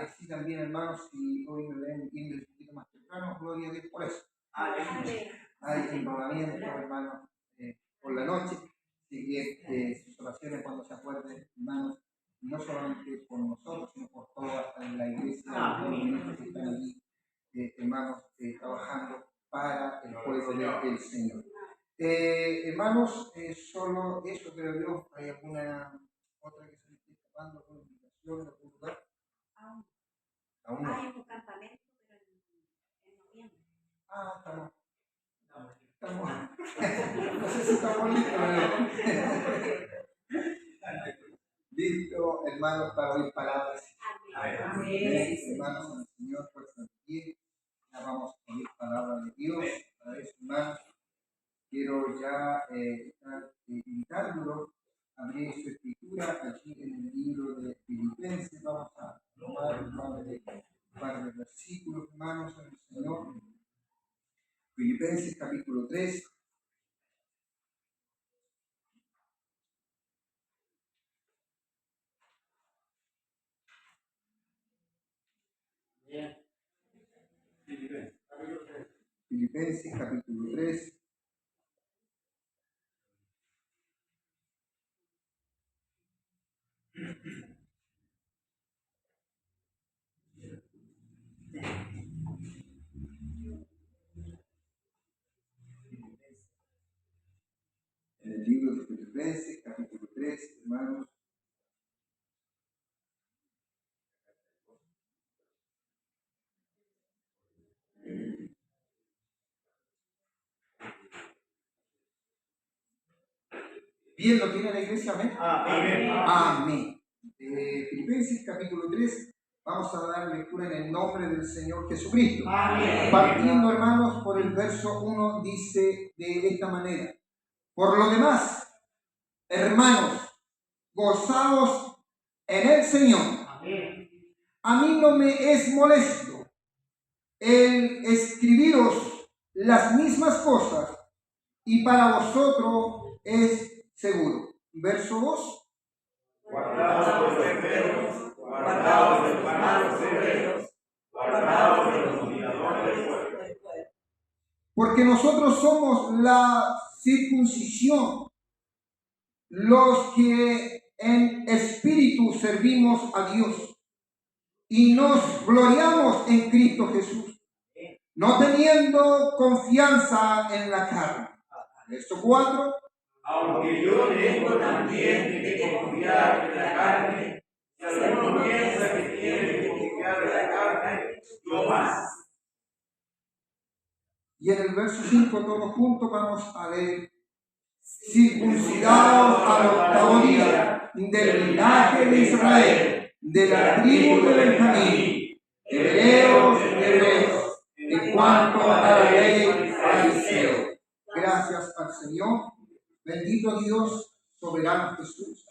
Así también, hermanos, si hoy me ven irme un poquito más temprano, gloria a Dios por eso. Hay enrolamiento, hermanos, por la noche. Así que sus oraciones cuando se acuerden, hermanos, no solamente por nosotros, sino por toda la iglesia, los ministros que están allí, hermanos, trabajando para el pueblo del Señor. Hermanos, solo eso creo yo. ¿Hay alguna otra que se me esté escapando, alguna invitación en algún lugar? Aún no. Hay un campamento, pero en noviembre. Estamos. No sé si estamos listos, listo, hermanos, para oír palabras. Amén. Hermanos, al Señor, pues también ya vamos a oír palabras de Dios. Para eso, hermanos, quiero ya estar invitándolo a abrir su escritura allí en el libro de Filipenses. Vamos a tomar un par de versículos, hermanos, en el Señor. Filipenses capítulo 3. Filipenses capítulo 3. En el libro de Filipenses capítulo 3, hermanos. Bien, ¿lo tiene la iglesia? Amén. Amén. Amén. Filipenses capítulo 3, vamos a dar lectura en el nombre del Señor Jesucristo. Amén. Partiendo, hermanos, por el verso 1, dice de esta manera: por lo demás, hermanos, gozaos en el Señor. Amén. A mí no me es molesto el escribiros las mismas cosas, y para vosotros es seguro. Verso 2. Guardaos de los enfermos, guardaos de los malos severos, guardaos de los dominadores del pueblo. Porque nosotros somos la circuncisión, los que en espíritu servimos a Dios y nos gloriamos en Cristo Jesús, no teniendo confianza en la carne. Verso 4. Aunque yo tengo también que confiar en la carne, si alguno piensa que tiene que confiar en la carne, yo más. Y en el verso 5 todos juntos vamos a leer: circuncidados al octavo día, del linaje de Israel, de la tribu de Benjamín, hebreos de hebreos, en cuanto a la ley fariseo. Gracias al Señor. Bendito Dios, soberano Jesús.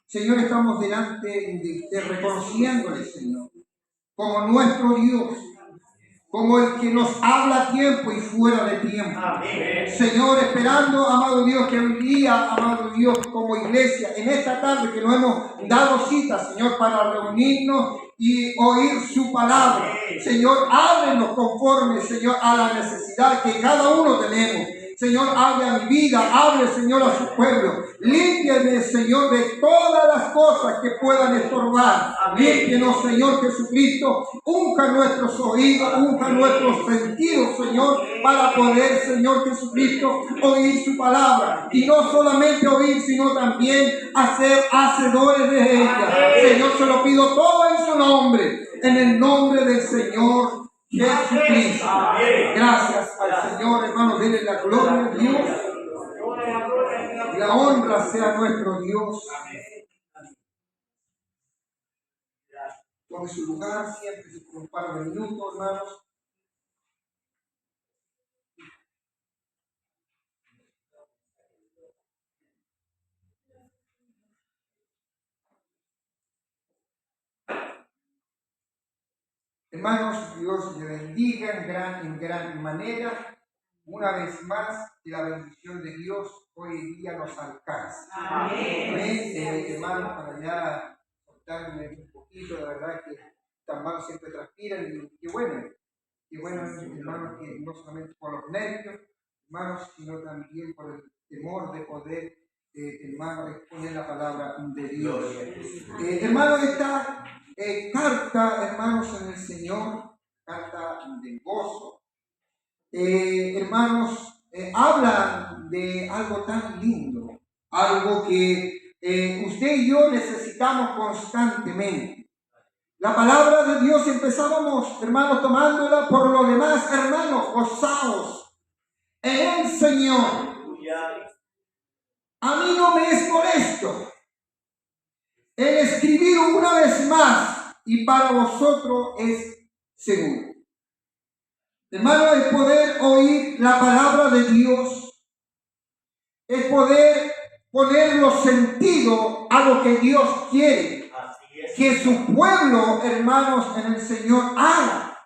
Señor, estamos delante de usted reconociéndole, Señor, como nuestro Dios, como el que nos habla a tiempo y fuera de tiempo. Amén. Señor, esperando, amado Dios, que hoy día, amado Dios, como iglesia, en esta tarde que nos hemos dado cita, Señor, para reunirnos y oír su palabra. Señor, háblenos conforme, Señor, a la necesidad que cada uno tenemos. Señor, hable a mi vida, hable, Señor, a su pueblo. Límpiame, Señor, de todas las cosas que puedan estorbar. Límpianos, Señor Jesucristo. Unja nuestros oídos, unja nuestros sentidos, Señor, para poder, Señor Jesucristo, oír su palabra. Y no solamente oír, sino también hacer hacedores de ella. Señor, se lo pido todo en su nombre, en el nombre del Señor Jesucristo. Gracias al Señor, hermanos, denle la gloria a Dios. Y la honra sea nuestro Dios. Tome su lugar, siempre por un par de minutos, hermanos. Hermanos, Dios le bendiga en gran manera. Una vez más, que la bendición de Dios hoy día nos alcance. Amén. Amén. Hermanos, para ya contarles un poquito poquito, la verdad que estas manos siempre transpiran y bueno, hermanos, que no solamente por los nervios, hermanos, sino también por el temor de poder, hermanos, exponer la palabra de Dios. Hermanos, esta carta, hermanos, en el Señor, carta de gozo, hermanos, habla de algo tan lindo, algo que usted y yo necesitamos constantemente. La palabra de Dios empezábamos, hermanos, tomándola. Por lo demás, hermanos, gozaos en el Señor. A mí no me es molesto el escribir una vez más, y para vosotros es seguro. Hermano, es poder oír la palabra de Dios, es poder poner los sentidos a lo que Dios quiere que su pueblo, hermanos, en el Señor haga.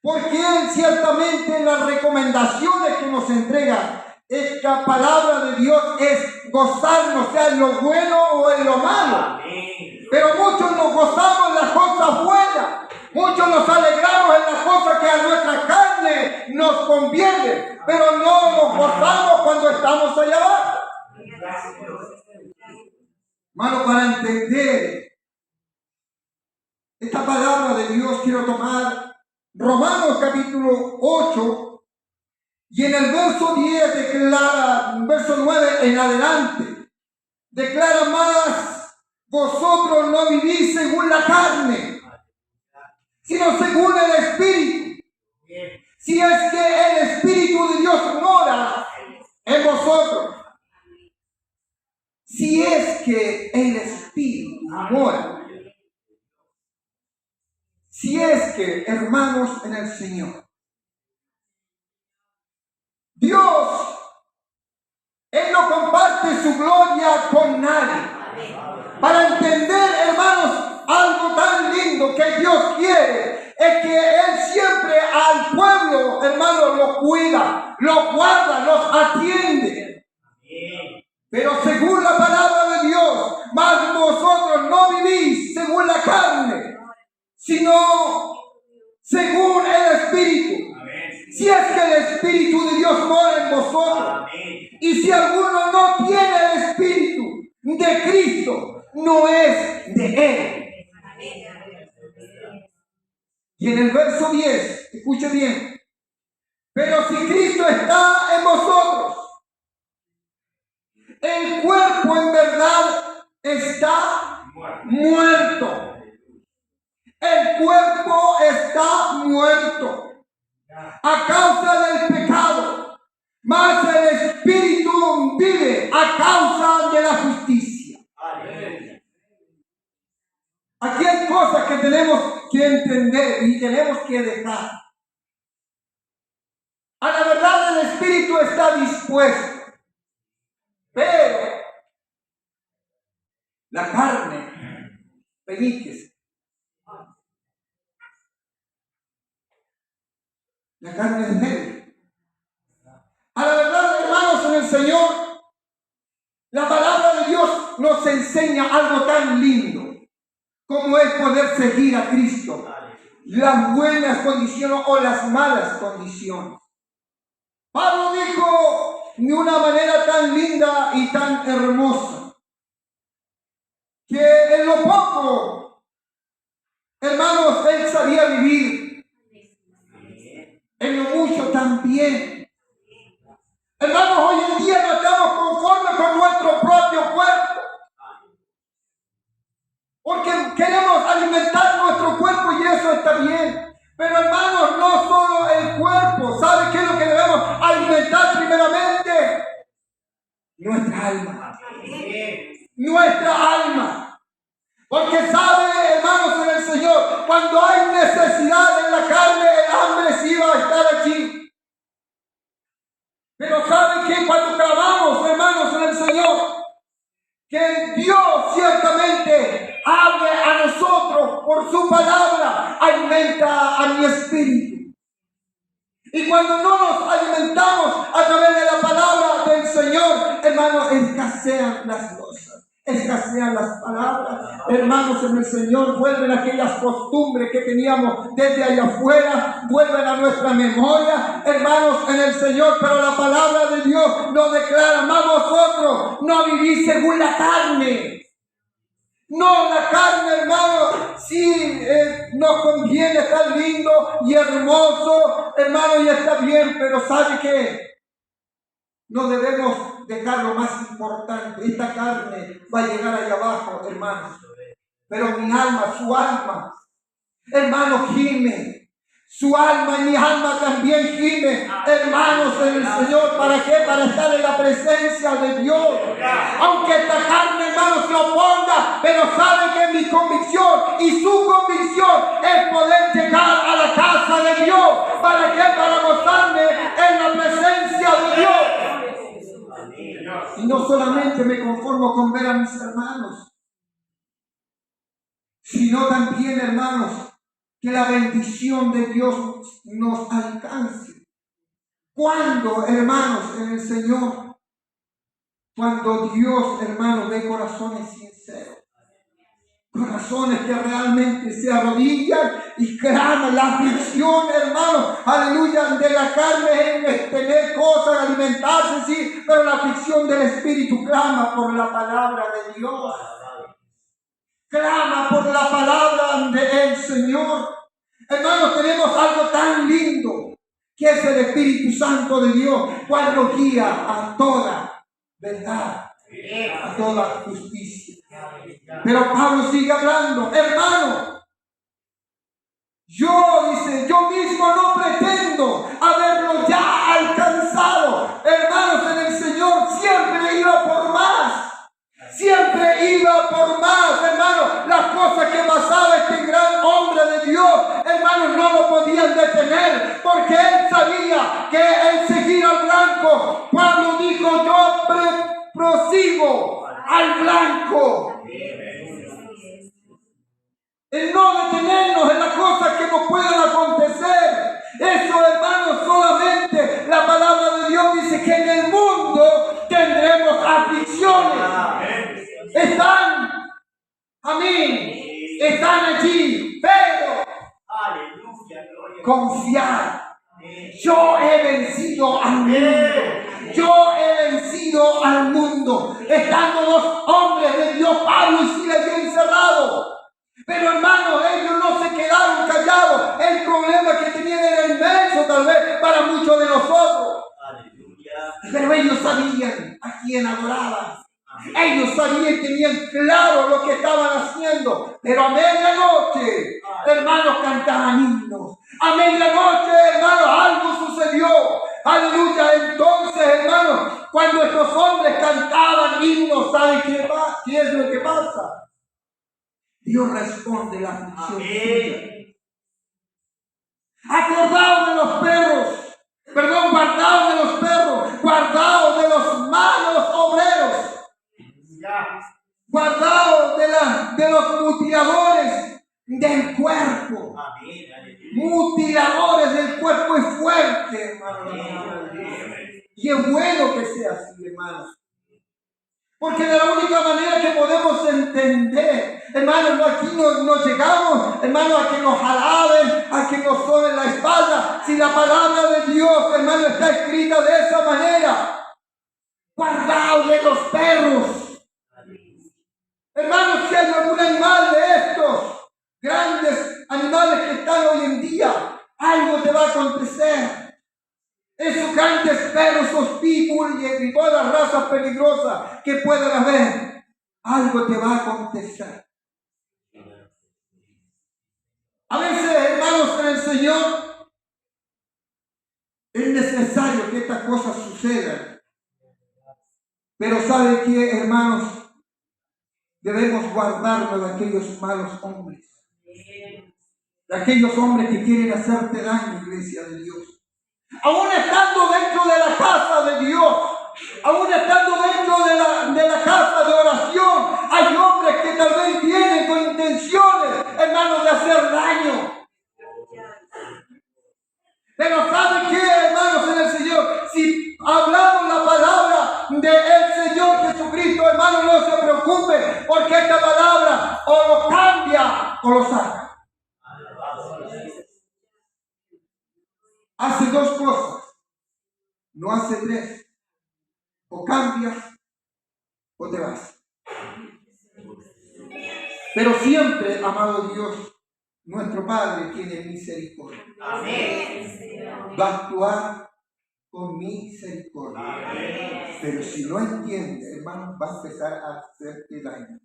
Porque Él ciertamente las recomendaciones que nos entrega esta palabra de Dios es gozarnos, sea en lo bueno o en lo malo. Pero muchos nos gozamos en las cosas buenas, muchos nos alegramos en las cosas que a nuestra carne nos conviene, pero no nos gozamos cuando estamos allá abajo. Hermano, para entender esta palabra de Dios quiero tomar Romanos capítulo 8 y en el verso 10 declara, verso 9 en adelante, declara más: vosotros no vivís según la carne, sino según el Espíritu. Si es que el Espíritu de Dios mora en vosotros. Si es que el Espíritu mora. Si es que, hermanos, en el Señor, Dios, Él no comparte su gloria con nadie. Para entender, hermanos, algo tan lindo que Dios quiere, es que Él siempre al pueblo, hermanos, lo cuida, lo guarda, los atiende. Pero según la palabra de Dios, mas vosotros no vivís según la carne, sino según el Espíritu. Si es que el Espíritu de Dios mora en vosotros. Y si alguno no tiene el Espíritu de Cristo, no es de Él. Y en el verso 10, escuche bien: pero si Cristo está en vosotros, el cuerpo en verdad está muerto. El cuerpo está muerto a causa del pecado, mas el Espíritu vive a causa de la justicia. Aquí hay cosas que tenemos que entender y tenemos que dejar. A la verdad, el Espíritu está dispuesto, pero la carne pellizque. La carne es débil. A la verdad, hermanos, en el Señor, la palabra de Dios nos enseña algo tan lindo como es poder seguir a Cristo, las buenas condiciones o las malas condiciones. Pablo dijo de una manera tan linda y tan hermosa que en lo poco, hermanos, él sabía vivir. En lo mucho también. Hermanos, hoy en día no estamos conformes con nuestro propio cuerpo, porque queremos alimentar nuestro cuerpo y eso está bien. Pero hermanos, no solo el cuerpo. ¿Sabe qué es lo que debemos alimentar primeramente? Nuestra alma. Nuestra alma. Porque sabe, hermanos, en el Señor, cuando hay necesidad en la carne, el hambre sí va a estar allí. Pero sabe que cuando clamamos, hermanos, en el Señor, que Dios ciertamente hable a nosotros por su palabra, alimenta a mi espíritu. Y cuando no nos alimentamos a través de la palabra del Señor, hermanos, escasean las cosas. escasean las palabras. Hermanos, en el Señor vuelven aquellas costumbres que teníamos desde allá afuera, vuelven a nuestra memoria, hermanos, en el Señor. Pero la palabra de Dios nos declara: más vosotros no vivís según la carne. No, la carne, hermano, sí nos conviene, está lindo y hermoso, hermano, y está bien, pero ¿sabe qué? No debemos dejar lo más importante. Esta carne va a llegar allá abajo, hermanos. Pero mi alma, su alma, hermano, gime. Su alma y mi alma también gime, hermanos, en el Señor. ¿Para qué? Para estar en la presencia de Dios. Aunque esta carne, hermanos, se oponga, pero sabe que mi convicción y su convicción es poder llegar a la casa de Dios. ¿Para qué? Para gozarme en la presencia de Dios. Y no solamente me conformo con ver a mis hermanos, sino también, hermanos, que la bendición de Dios nos alcance. Cuando, hermanos, en el Señor, cuando Dios, hermanos, ve corazones sinceros, corazones que realmente se arrodillan y claman. La aflicción, hermanos, aleluya, de la carne es tener cosas, alimentarse, sí, pero la aflicción del Espíritu clama por la palabra de Dios. Clama por la palabra del Señor. Hermanos, tenemos algo tan lindo que es el Espíritu Santo de Dios, cual nos guía a toda verdad, a toda justicia. Pero Pablo sigue hablando: hermano, yo mismo no pretendo haberlo ya alcanzado. Hermanos, en el Señor siempre iba por más. Siempre iba por más, hermanos. Las cosas que pasaba este gran hombre de Dios, hermanos, no lo podían detener, porque él sabía que el seguir al blanco, cuando dijo: yo prosigo al blanco, el no detenernos en las cosas que nos puedan acontecer. Eso, hermanos, solamente la palabra de Dios dice que en el mundo tendremos aflicciones. Están, amén, están allí, pero confiar. Yo he vencido al mundo. Yo he vencido al mundo. Estando dos hombres de Dios, Pablo y Silas, allí encerrados. Pero, hermanos, ellos no se quedaron callados. El problema que tenían era inmenso, tal vez, para muchos de nosotros. Pero ellos sabían a quién adoraban. Ellos sabían, tenían claro lo que estaban haciendo. Pero a medianoche, hermanos, cantaban himnos. A medianoche, hermanos, algo sucedió. Aleluya. Entonces, hermanos, cuando estos hombres cantaban himnos, ¿saben qué es lo que pasa? Dios responde la aflicción suya. Acordaos de los perros, guardaos de los perros, guardaos de los malos obreros, guardaos de los mutiladores del cuerpo. Mutiladores del cuerpo es fuerte, hermano. Y es bueno que sea así, hermanos. Porque de la única manera que podemos entender, hermanos, aquí no llegamos, hermanos, a que nos alaben, a que nos soben la espalda. Si la palabra de Dios, hermano, está escrita de esa manera: guardaos de los perros. Hermanos, si hay algún animal de estos grandes animales que están hoy en día, algo te va a acontecer. Esos grandes perros, esos pitbull y todas las razas peligrosas que puedan haber, algo te va a acontecer. A veces, hermanos, en el Señor es necesario que estas cosas sucedan. Pero ¿sabe qué, hermanos? Debemos guardarnos de aquellos malos hombres. De aquellos hombres que quieren hacerte daño, iglesia de Dios. Aún estando dentro de la casa de Dios, aún estando dentro de la casa de oración, hay hombres que tal vez vienen con intenciones, hermanos, de hacer daño. Pero ¿saben qué, hermanos, en el Señor? Si hablamos la palabra del Señor Jesucristo, hermanos, no se preocupe, hace dos cosas, no hace tres. O cambias o te vas. Pero siempre, amado Dios, nuestro Padre tiene misericordia. Amén. Va a actuar con misericordia. Amén. Pero si no entiende, hermano, va a empezar a hacerte daño.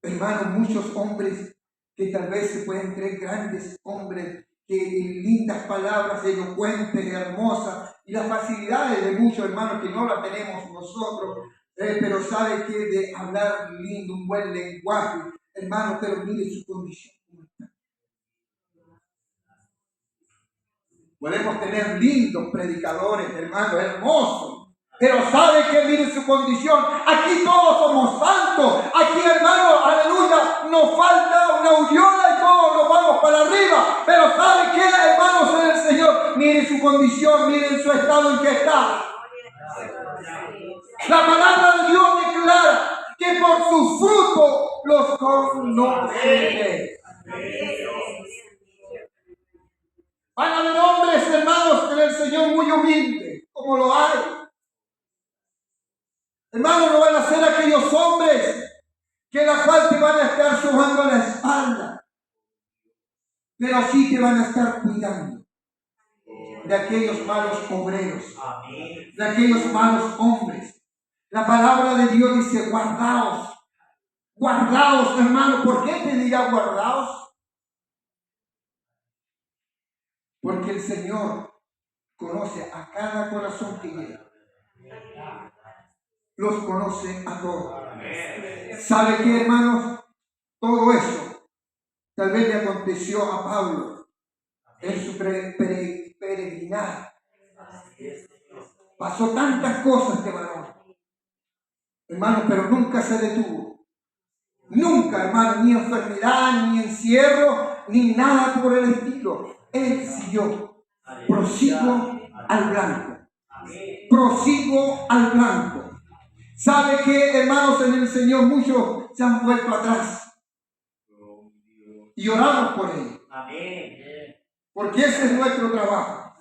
Hermano, muchos hombres que tal vez se pueden creer grandes hombres, que en lindas palabras, elocuentes, hermosas, y las facilidades de muchos hermanos que no las tenemos nosotros, pero sabe que de hablar lindo, un buen lenguaje, hermano, pero mire su condición como está. Podemos tener lindos predicadores, hermano, hermosos, pero sabe que mire su condición. Aquí todos somos santos. Aquí, hermano, aleluya, nos falta una aureola y todos nos vamos para arriba. Pero sabe que, hermanos, en el Señor, mire su condición, miren su estado en que está. La palabra de Dios declara que por su fruto los conoceréis. Van a haber hombres, hermanos, en el Señor muy humildes, como lo hay. Hermanos, no van a ser aquellos hombres que la cual te van a estar sobando la espalda, pero sí te van a estar cuidando de aquellos malos obreros, de aquellos malos hombres. La palabra de Dios dice, guardaos, guardaos, hermano. ¿Por qué te dirá guardaos? Porque el Señor conoce a cada corazón que llega. Los conoce a todos. ¿Sabe qué, hermanos? Todo eso tal vez le aconteció a Pablo en su peregrinar. Pasó tantas cosas este varón, hermano, pero nunca se detuvo. Nunca, hermano, ni enfermedad, ni encierro, ni nada por el estilo. Él siguió. Prosigo al blanco. Prosigo al blanco. ¿Sabe qué, hermanos, en el Señor muchos se han vuelto atrás? Y oramos por ellos. Porque ese es nuestro trabajo.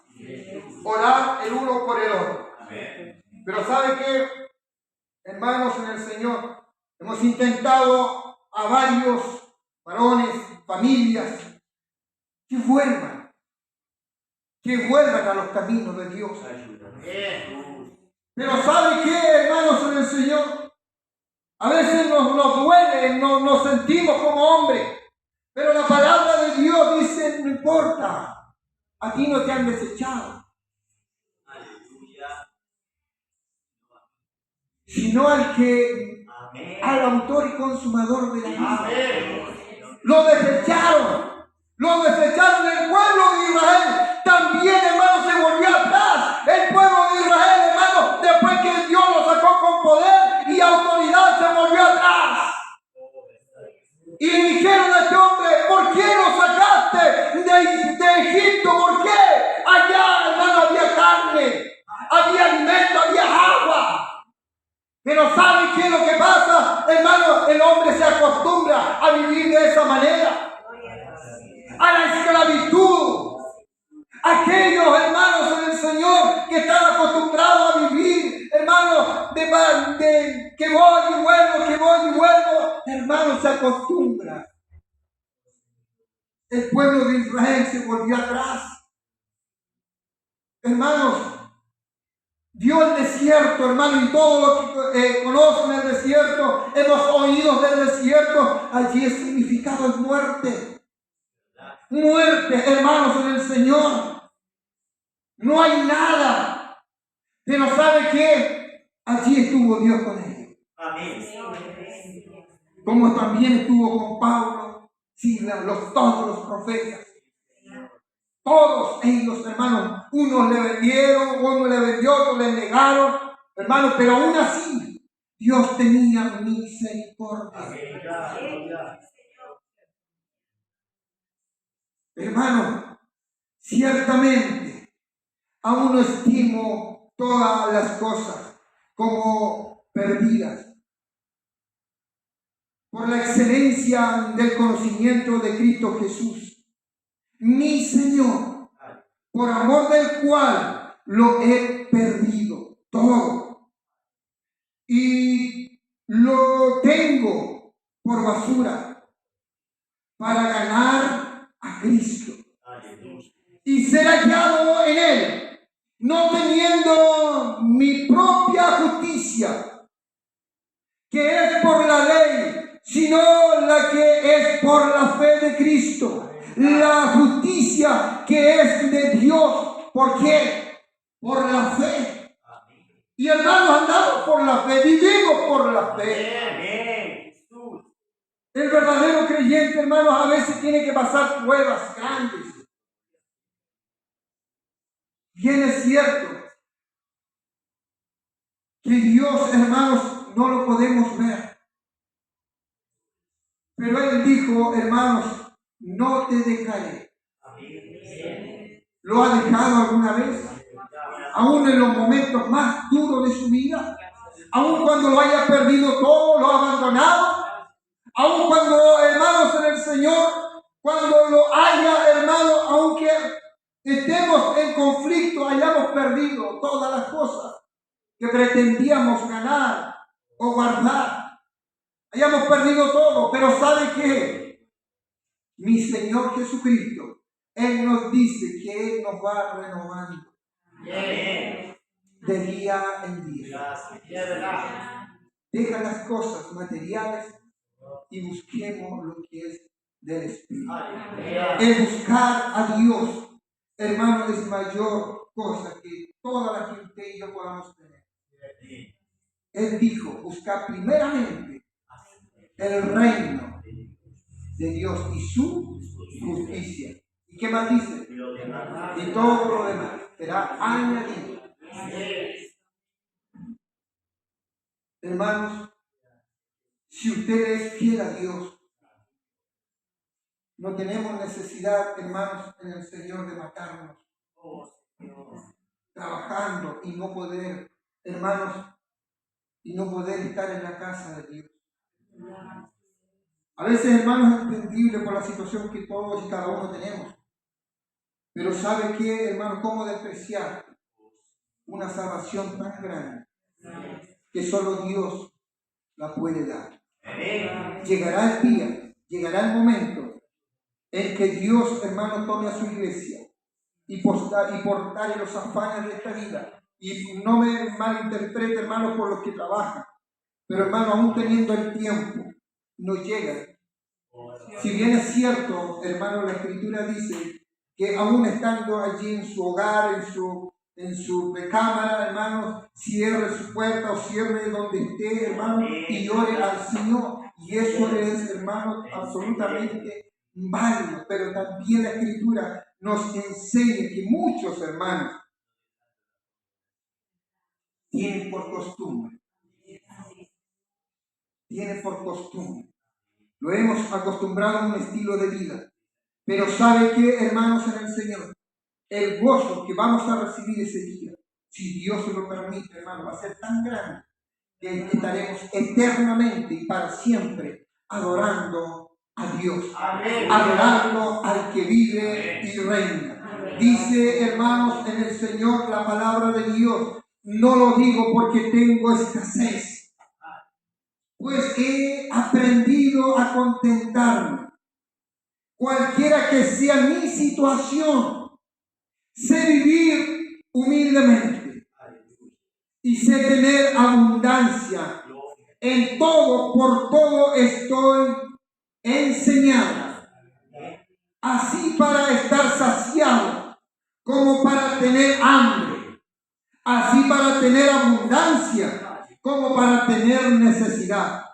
Orar el uno por el otro. Pero ¿sabe qué, hermanos, en el Señor? Hemos intentado a varios varones, familias, que vuelvan a los caminos de Dios. Pero ¿sabe qué, hermanos, en el Señor? A veces nos duele, nos sentimos como hombres, pero la palabra de Dios dice, no importa, a ti no te han desechado, sino al autor y consumador de la vida. Lo desecharon el pueblo de Israel. También, hermano, se volvió atrás el pueblo de Israel, hermano, después que Dios lo sacó con poder y autoridad, se volvió atrás. Y le dijeron a este hombre, ¿por qué lo sacaste de Egipto? ¿Por qué? Allá, hermano, había carne, había alimento, había agua. Pero ¿sabe qué es lo que pasa? Hermano, el hombre se acostumbra a vivir de esa manera. A la esclavitud. Aquellos hermanos en el Señor que están acostumbrados a vivir, hermanos, de que voy y vuelvo, hermanos, se acostumbran. El pueblo de Israel se volvió atrás. Hermanos, vio el desierto, hermano, y todo lo que conocen el desierto, hemos oído del desierto, allí el significado es muerte. Muerte, hermanos, en el Señor. No hay nada. Pero ¿sabe qué? Allí estuvo Dios con ellos. Como también estuvo con Pablo, todos los profetas. Todos ellos, hermanos, unos le vendieron, uno le vendió, otros le negaron, hermanos, pero aún así, Dios tenía misericordia. Hermano, ciertamente, aún no estimo todas las cosas como perdidas por la excelencia del conocimiento de Cristo Jesús, mi Señor, por amor del cual lo he perdido todo y lo tengo por basura para ganar a Cristo y ser hallado en Él, no teniendo mi propia justicia, que es por la ley, sino la que es por la fe de Cristo, la justicia que es de Dios. ¿Por qué? Por la fe. Y hermanos, andamos por la fe, vivimos por la fe. El verdadero creyente, hermanos, a veces tiene que pasar pruebas grandes. Bien es cierto que Dios, hermanos, no lo podemos ver. Pero Él dijo, hermanos, no te dejaré. ¿Lo ha dejado alguna vez? Aún en los momentos más duros de su vida. Aún cuando lo haya perdido todo, lo ha abandonado. Aún cuando, hermanos, en el Señor, cuando lo haya, hermanos, aunque estemos en conflicto, hayamos perdido todas las cosas que pretendíamos ganar o guardar. Hayamos perdido todo, pero ¿sabe qué? Mi Señor Jesucristo, Él nos dice que Él nos va renovando de día en día. Deja las cosas materiales y busquemos lo que es del Espíritu. El buscar a Dios, hermano, es mayor cosa que toda la que usted y yo podamos tener. Él dijo, buscar primeramente el reino de Dios y su justicia. ¿Y qué más dice? Y todo lo demás será añadido. Hermanos, si usted es fiel a Dios, no tenemos necesidad, hermanos, en el Señor de matarnos, trabajando y no poder, hermanos, y no poder estar en la casa de Dios. A veces, hermanos, es entendible por la situación que todos y cada uno tenemos. Pero ¿sabe qué, hermanos? ¿Cómo despreciar una salvación tan grande que solo Dios la puede dar? Llegará el día, llegará el momento en que Dios, hermanos, tome a su iglesia y portare los afanes de esta vida. Y no me malinterprete, hermanos, por los que trabajan. Pero, hermano, aún teniendo el tiempo, no llega. Si bien es cierto, hermano, la Escritura dice que aún estando allí en su hogar, en su recámara, hermano, cierre su puerta o cierre donde esté, hermano, y ore al Señor. Y eso es, hermano, absolutamente válido. Pero también la Escritura nos enseña que muchos hermanos tienen por costumbre, lo hemos acostumbrado a un estilo de vida. Pero ¿sabe qué, hermanos, en el Señor? El gozo que vamos a recibir ese día, si Dios se lo permite, hermano, va a ser tan grande que estaremos eternamente y para siempre adorando a Dios, adorando al que vive y reina. Dice, hermanos, en el Señor la palabra de Dios, no lo digo porque tengo escasez, pues he aprendido a contentarme, cualquiera que sea mi situación. Sé vivir humildemente y sé tener abundancia. En todo, por todo estoy enseñado, así para estar saciado como para tener hambre, así para tener abundancia como para tener necesidad.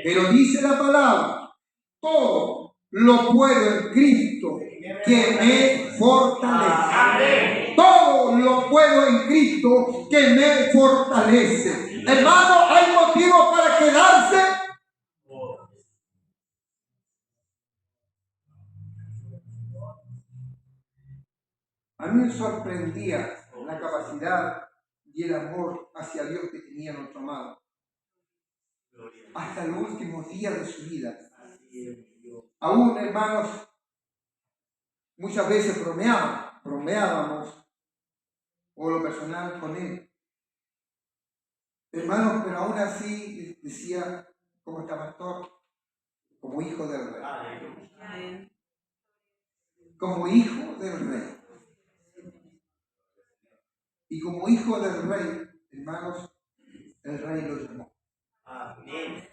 Pero dice la palabra, todo lo puedo en Cristo que me fortalece. Todo lo puedo en Cristo que me fortalece. Hermano, ¿hay motivo para quedarse? A mí me sorprendía la capacidad y el amor hacia Dios que tenía nuestro amado. Hasta los últimos días de su vida. Aún, hermanos, muchas veces bromeaban. bromeábamos, o lo personal con él. Hermanos, pero aún así decía, como está pastor, como hijo del rey. Amén. Como hijo del rey. Y como hijo del rey, hermanos, el rey lo llamó. Amén.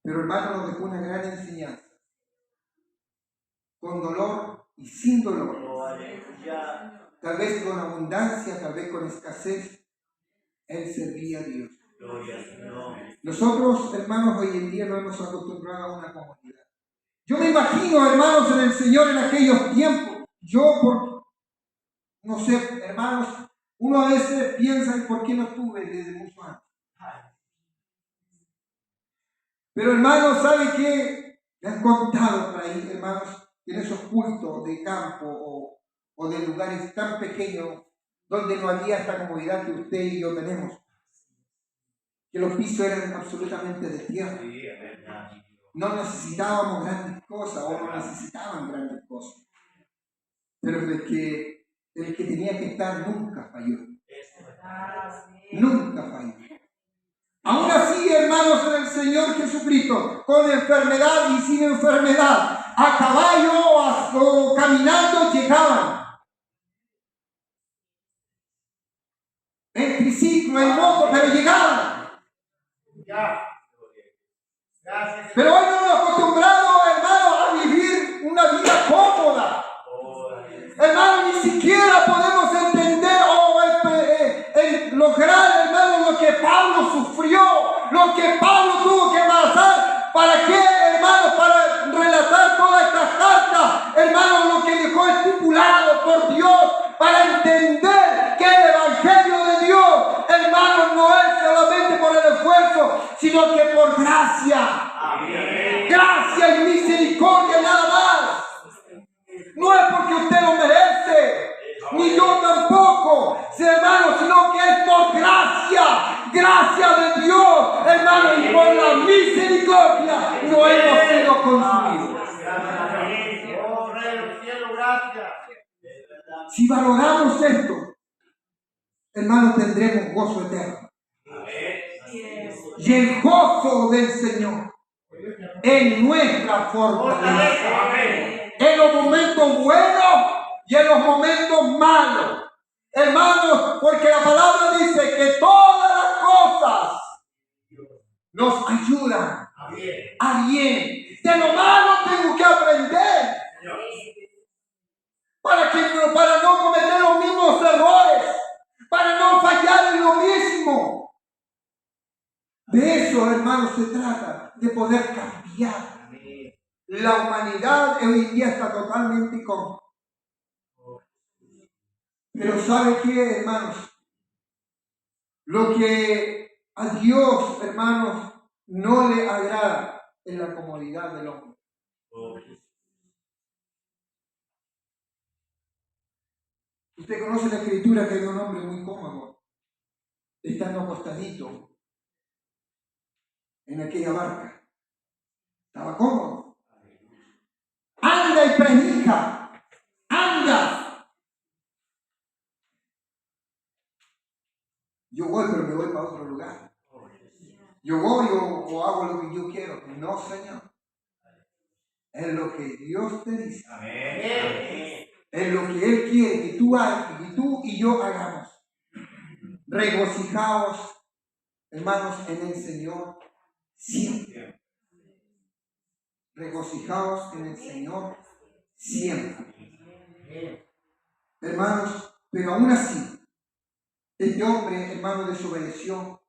Pero hermanos, nos dejó una gran enseñanza. Con dolor y sin dolor. Oh, aleluya. Tal vez con abundancia, tal vez con escasez. Él servía a Dios. Gloria al Señor. Nosotros, hermanos, hoy en día no hemos acostumbrado a una comunidad. Yo me imagino, hermanos, en el Señor en aquellos tiempos. No sé, hermanos, uno a veces piensa en por qué no estuve desde mucho antes. Pero hermanos, ¿sabe qué? Me han contado por ahí, hermanos, en esos cultos de campo o de lugares tan pequeños donde no había esta comodidad que usted y yo tenemos. Que los pisos eran absolutamente de tierra. No necesitábamos grandes cosas o no necesitaban grandes cosas. Pero el que tenía que estar nunca falló. Nunca falló. Aún así, hermanos, en el Señor Jesucristo, con enfermedad y sin enfermedad, a caballo o caminando llegaban. En triciclo, en moto, pero llegaban. Pero hoy no nos hemos acostumbrado, hermanos, a vivir una vida cómoda. Hermanos, ni siquiera podemos entender o lograr, hermanos, lo que Pablo sufrió, lo que Pablo tuvo que pasar. ¿Para qué, hermanos? Para relatar toda esta carta, hermanos, lo que dejó estipulado por Dios, para entender que el Evangelio de Dios, hermanos, no es solamente por el esfuerzo, sino que por gracia. Amén. Gracia y misericordia nada más. No es porque usted lo merece, ni yo tampoco, hermano, sino que es por gracia de Dios, hermano, y por la misericordia no hemos sido consumidos. Oh, Rey del cielo, gracias. Si valoramos esto, hermano, tendremos gozo eterno. Y el gozo del Señor es nuestra fortaleza. En los momentos buenos y en los momentos malos. Hermanos, porque la palabra dice que todas las cosas nos ayudan a bien. De lo malo tengo que aprender para no cometer los mismos errores, para no fallar en lo mismo. De eso, hermanos, se trata, de poder cambiar. La humanidad hoy en día está totalmente corrupta. Pero ¿sabe qué, hermanos? Lo que a Dios, hermanos, no le agrada es la comodidad del hombre. Usted conoce la escritura que hay un hombre muy cómodo, estando acostadito en aquella barca. Estaba cómodo. Anda y predica. Anda. Yo voy, pero me voy para otro lugar. Yo voy o hago lo que yo quiero. No, Señor. Es lo que Dios te dice. Amén. Es lo que Él quiere que tú hagas, que tú y yo hagamos. Regocijaos, hermanos, en el Señor siempre. Regocijaos en el Señor siempre. Hermanos, pero aún así, este hombre, hermano, desobedeció.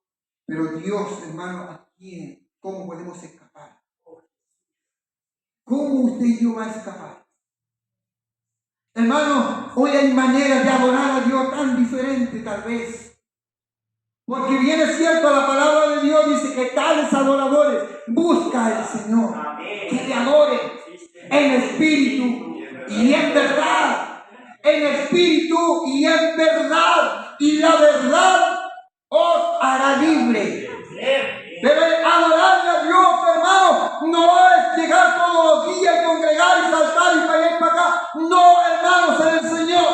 Pero Dios, hermano, ¿a quién? ¿Cómo podemos escapar? ¿Cómo usted y yo va a escapar? Hermano, hoy hay maneras de adorar a Dios tan diferentes tal vez. Porque bien es cierto, la palabra de Dios dice que tales adoradores busca al Señor. Amén. Que le adoren en espíritu y en verdad. En espíritu y en verdad. Y la verdad os hará libre. Pero adorarle a Dios, hermano, no es llegar todos los días, congregar y saltar y para allá y para acá. No, hermanos, en el Señor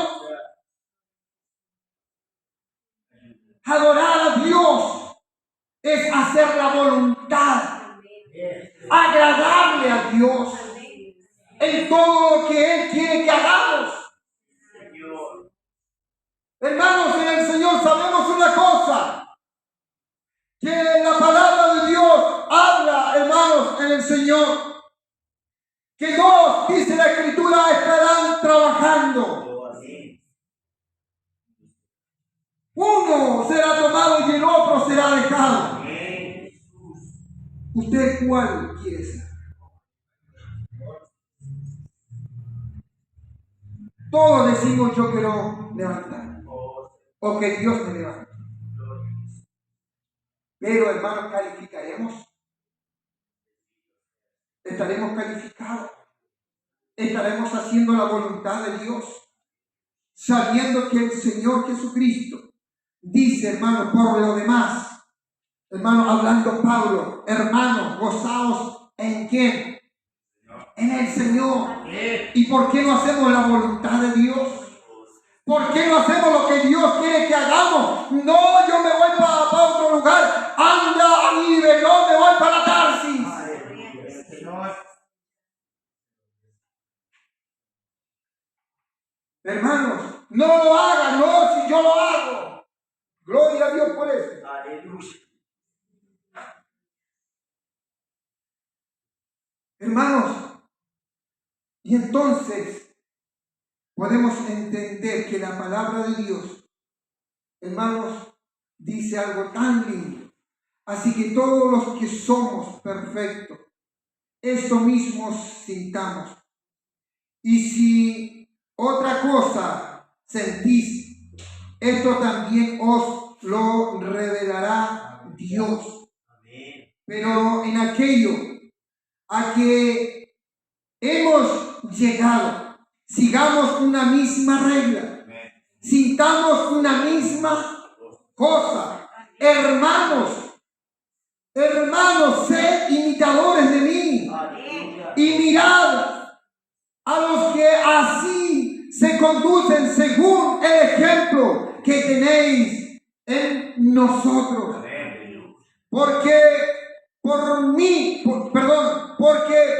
dejando. Uno será tomado y el otro será dejado. ¿Usted cuál quiere ser? Todos decimos yo quiero levantar. O que Dios me levante. Pero hermanos, calificaremos. Estaremos calificados. Estaremos haciendo la voluntad de Dios. Sabiendo que el Señor Jesucristo dice, hermano, por lo demás, hermano, hablando Pablo, hermanos, gozaos en quién, en el Señor. ¿Y por qué no hacemos la voluntad de Dios? ¿Por qué no hacemos lo que Dios quiere que hagamos? No, yo me voy para otro lugar. Anda a Nive, no me voy para Tarsis. Hermanos, no lo hagan, no, si yo lo hago. Gloria a Dios por eso. Aleluya. Hermanos, y entonces podemos entender que la palabra de Dios, hermanos, dice algo tan lindo. Así que todos los que somos perfectos, esto mismo sintamos. Y si otra cosa sentís, esto también os lo revelará Dios. Pero en aquello a que hemos llegado, sigamos una misma regla, sintamos una misma cosa. Hermanos, sed imitadores de mí y mirad a los que así se conducen según el ejemplo que tenéis en nosotros. Porque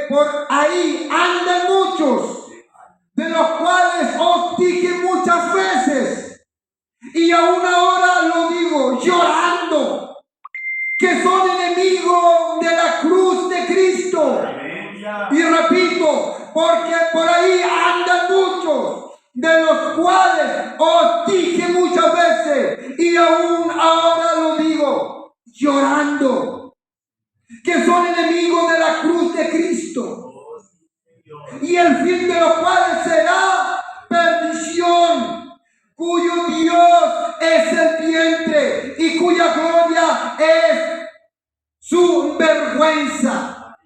por ahí andan muchos, de los cuales os dije muchas veces, y aún ahora lo digo llorando, que son enemigos de la cruz de Cristo. Y repito, porque por ahí andan muchos, de los cuales os dije muchas veces, y aún ahora lo digo llorando, que son enemigos de la cruz de Cristo, y el fin de los cuales será perdición, cuyo Dios es el vientre y cuya gloria es su vergüenza,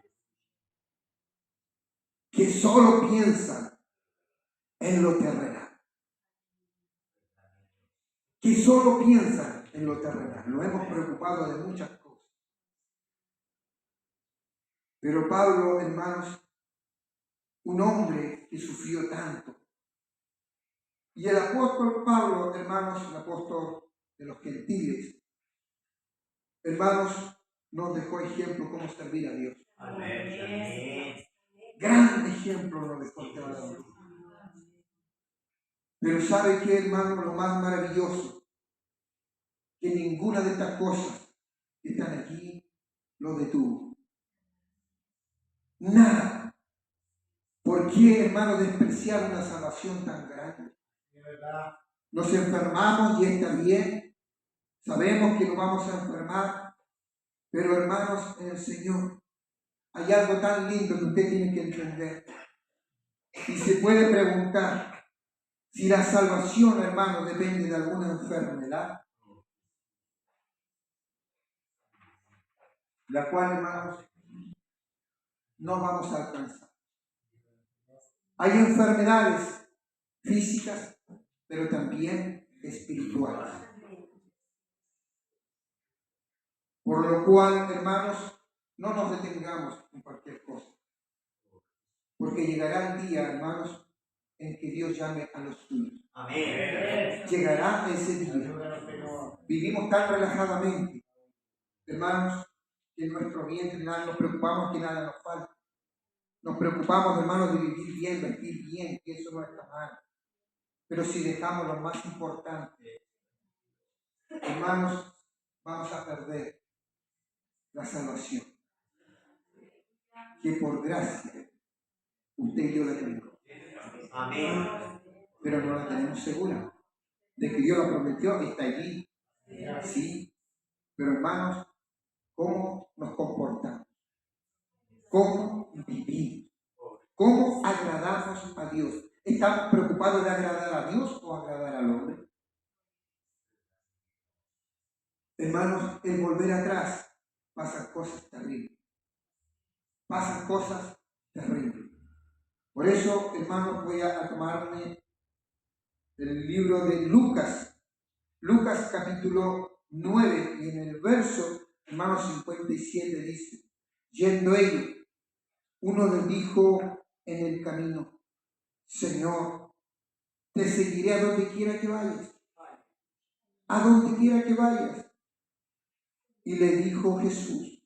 que solo piensan en lo terrenal. Que solo piensan en lo terrenal. Lo hemos preocupado de muchas cosas. Pero Pablo, hermanos, un hombre que sufrió tanto. Y el apóstol Pablo, hermanos, el apóstol de los gentiles, hermanos, nos dejó ejemplo cómo servir a Dios. Amén. Gran ejemplo nos dejó el Dios. Pero ¿sabe qué, hermano? Lo más maravilloso, que ninguna de estas cosas que están aquí lo detuvo. Nada. ¿Por qué, hermano, despreciar una salvación tan grande? Nos enfermamos y está bien. Sabemos que nos vamos a enfermar. Pero, hermanos, en el Señor hay algo tan lindo que usted tiene que entender. Y se puede preguntar si la salvación, hermano, depende de alguna enfermedad, la cual, hermanos, no vamos a alcanzar. Hay enfermedades físicas, pero también espirituales. Por lo cual, hermanos, no nos detengamos en cualquier cosa. Porque llegará el día, hermanos, en que Dios llame a los suyos. Amén. Llegará ese día. Vivimos tan relajadamente, hermanos, que en nuestro vientre nada nos preocupamos que nada nos falte. Nos preocupamos, hermanos, de vivir bien, vestir bien, que eso no está mal. Pero si dejamos lo más importante, hermanos, vamos a perder la salvación. Que por gracia usted y yo la tenemos. Amén. pero no la tenemos segura. De que Dios la prometió, está allí. Sí, pero hermanos, ¿cómo nos comportamos? ¿Cómo vivimos? ¿Cómo agradamos a Dios? ¿Estamos preocupados de agradar a Dios o agradar al hombre? Hermanos, el volver atrás pasan cosas terribles. Pasan cosas terribles. Por eso, hermanos, voy a tomarme el libro de Lucas. Lucas capítulo 9 y en el verso, hermanos, 57 dice: yendo ellos, uno les dijo en el camino: Señor, te seguiré a donde quiera que vayas. A donde quiera que vayas. Y le dijo Jesús: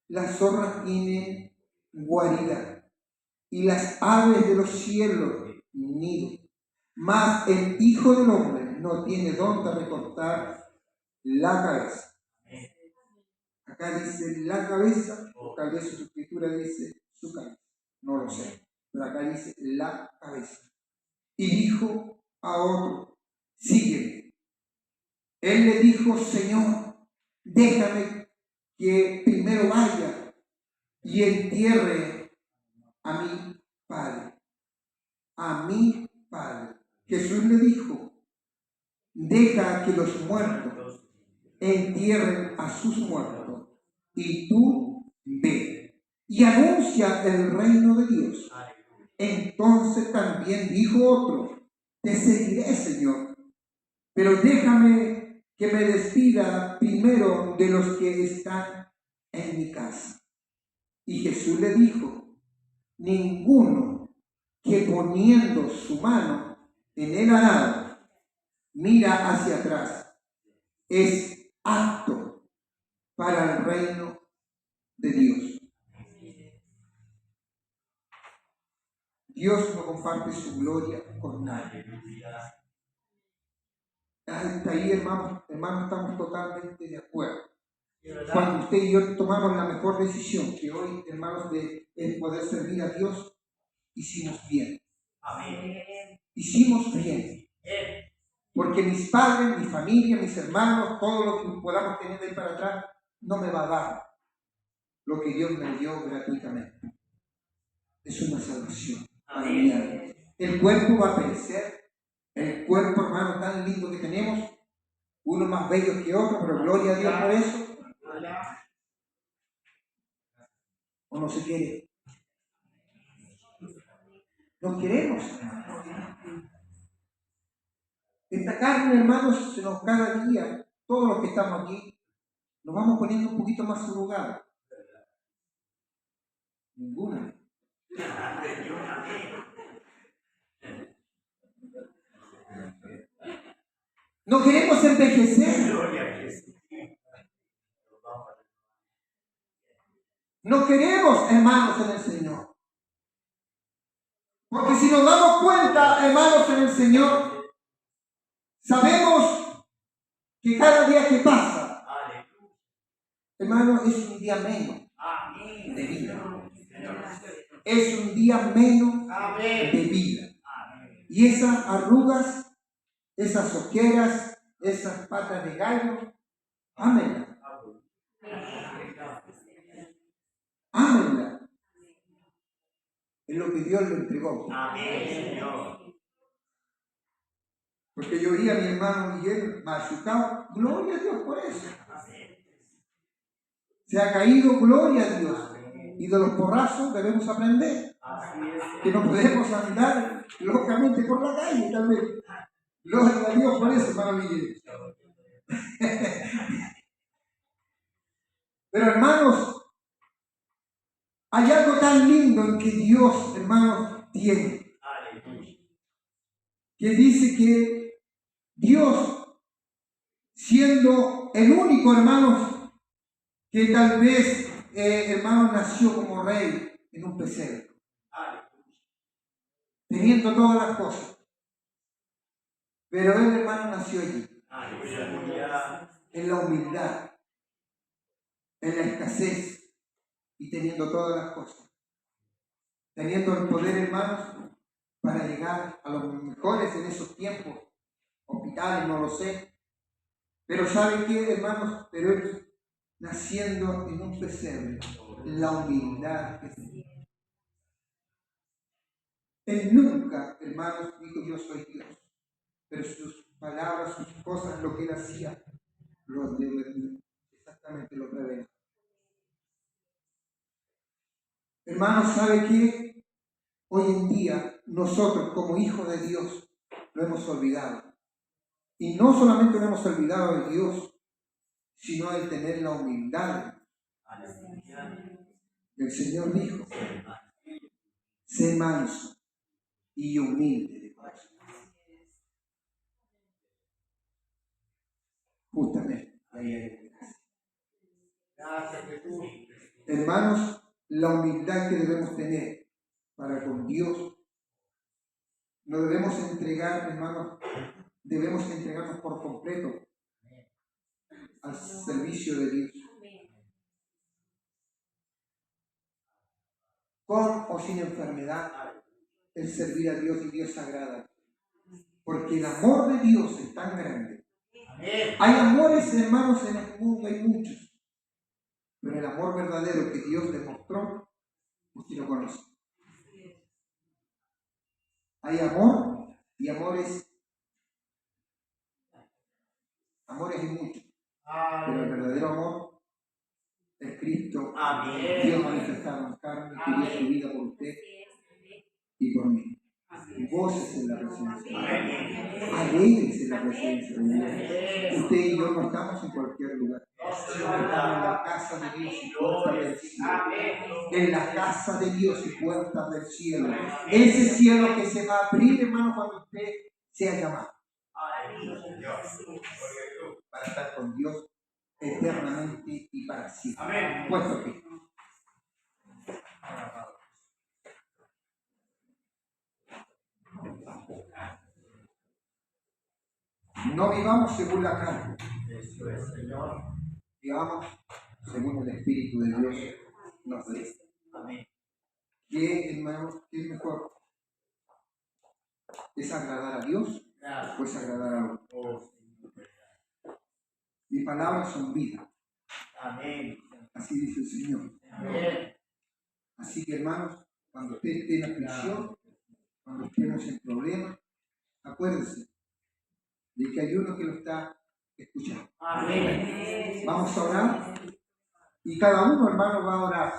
las zorras tienen guarida y las aves de los cielos nido, mas el Hijo del Hombre no tiene dónde recortar la cabeza. Acá dice la cabeza, o tal vez su escritura dice su cabeza, no lo sé, pero acá dice la cabeza. Y dijo a otro: sígueme. Él le dijo: Señor, déjame que primero vaya y entierre a mi padre. A mi padre. Jesús le dijo: deja que los muertos entierren a sus muertos, y tú ve y anuncia el reino de Dios. Entonces también dijo otro: te seguiré, Señor, pero déjame que me despida primero de los que están en mi casa. Y Jesús le dijo: ninguno que poniendo su mano en el arado mira hacia atrás es apto para el reino de Dios. Dios no comparte su gloria con nadie. Hasta ahí, hermanos, estamos totalmente de acuerdo. Cuando usted y yo tomamos la mejor decisión, que hoy, hermanos, de poder servir a Dios, hicimos bien. Amén. Hicimos bien. Porque mis padres, mi familia, mis hermanos, todo lo que podamos tener de ahí para atrás, no me va a dar lo que Dios me dio gratuitamente. Es una salvación. Amén. El cuerpo va a perecer. El cuerpo, hermano, tan lindo que tenemos, uno más bello que otro, pero gloria a Dios por eso. ¿O no se quiere? No queremos. Esta carne, hermanos, se nos cada día, todos los que estamos aquí, nos vamos poniendo un poquito más arrugados. Ninguna. No queremos envejecer. No queremos, hermanos, en el Señor. Porque si nos damos cuenta, hermanos, en el Señor, sabemos que cada día que pasa, hermano, es un día menos de vida. Es un día menos de vida. Y esas arrugas, esas ojeras, esas patas de gallo, ámenlas. Ámenlas. Es lo que Dios le entregó. Porque yo vi a mi hermano Miguel machucado. Gloria a Dios por eso. Se ha caído, gloria a Dios. Y de los porrazos debemos aprender. Que no podemos andar locamente por la calle también. Gloria a Dios por eso, hermano Miguel. Pero hermanos, hay algo tan lindo en que Dios, hermanos, tiene. Que dice que Dios, siendo el único, hermanos, que tal vez, hermanos, nació como rey en un pesebre, teniendo todas las cosas. Pero él, hermano, nació allí, en la humildad, en la escasez y teniendo todas las cosas. Teniendo el poder, hermanos, para llegar a los mejores en esos tiempos, hospitales, no lo sé. Pero ¿sabe qué, hermanos? Pero él naciendo en un pesebre, la humildad que tenía. Él nunca, hermanos, dijo yo soy Dios, pero sus palabras, sus cosas, lo que él hacía, exactamente lo revela. Hermanos, ¿sabe qué? Hoy en día nosotros como hijos de Dios lo hemos olvidado. Y no solamente lo hemos olvidado de Dios, sino de tener la humildad. El Señor dijo, sé manso y humilde de corazón. Justamente, ahí hay gracia. Hermanos, la humildad que debemos tener para con Dios, nos debemos entregar, hermanos, debemos entregarnos por completo al servicio de Dios. Con o sin enfermedad, el servir a Dios y Dios agrada. Porque el amor de Dios es tan grande. Hay amores, hermanos, en el mundo, hay muchos. Pero el amor verdadero que Dios demostró, usted lo conoce. Hay amor y amores hay muchos. Pero el verdadero amor es Cristo. Dios manifestado en carne, que dio su vida por usted y por mí. Voces en la presencia de Dios. Alegres en la presencia de Dios. Usted y yo no estamos en cualquier lugar. Estamos en la casa de Dios y puertas del cielo. En la casa de Dios y puertas del cielo. Ese cielo que se va a abrir, hermano, cuando usted sea llamado. Para estar con Dios eternamente y para siempre. Puesto que no vivamos según la carne, vivamos según el Espíritu de Dios nos dice. ¿Qué, hermanos, qué es mejor? ¿Es agradar a Dios o es agradar a otros? Mis palabras son vida. Así dice el Señor. Así que, hermanos, cuando usted esté en aflicción, cuando estemos en problemas, acuérdense de que hay uno que lo está escuchando. Vamos a orar y cada uno, hermano, va a orar.